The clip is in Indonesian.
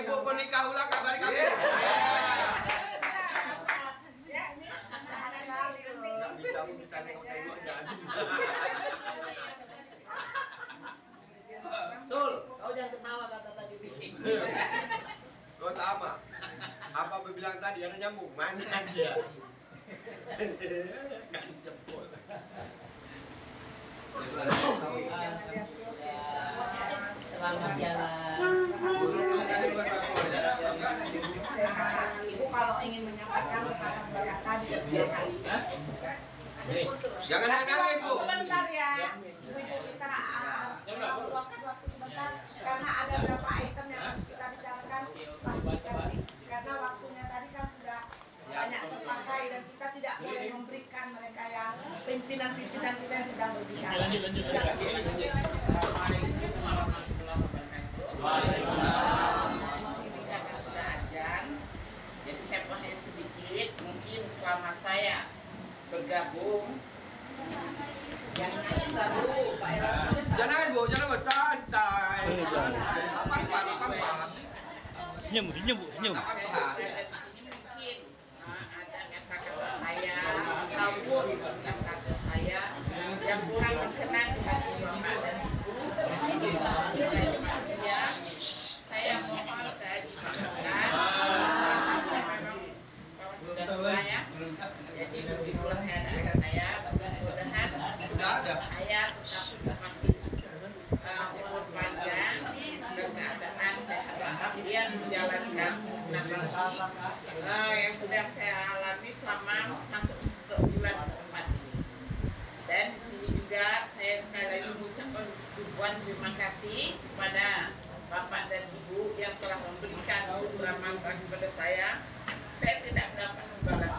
ibu pun nikah ulang kabari kami. Nggak bisa tengok jadi. Sul, kau jangan ketawa kata tadi. Kau sama. Apa aku bilang tadi ada nyambung? Mana aja. Kan jempol. Selamat jalan. Ibu kalau ingin menyampaikan sepatah dua kata di siang hari ini. Jangan nangis, Bu. Sebentar ya. Ibu kita waktu sebentar karena ada beberapa item yang harus kita bicarakan setelah diganti. Karena waktunya tadi kan sudah banyak terpakai dan kita tidak boleh memberikan mereka yang pimpinan-pimpinan kita yang sedang berbicara. Lanjut. Ini karena sudah ajan, jadi saya bahas sedikit. Mungkin selama saya bergabung, Jangan Bu, Pak Era. Jangan Bu, santai. Apa? Senyum. saya berada di sini mungkin ada kata-kata saya, ataupun kata-kata saya yang kurang berkenan di hati Bapak dan Ibu. Saya manusia, saya mohon saya dimaafkan karena saya memang sudah tua ya. Jadi begitulah keadaan saya. Mudah-mudahan saya tetap masih umur panjang dan keadaan sehat walafiat menjalankan yang sudah saya alami selama masuk ke bulan keempat ini. Dan di sini juga saya sekali lagi mengucapkan ribuan terima kasih kepada Bapak dan Ibu yang telah memberikan curahan kepada saya. Saya tidak dapat membalas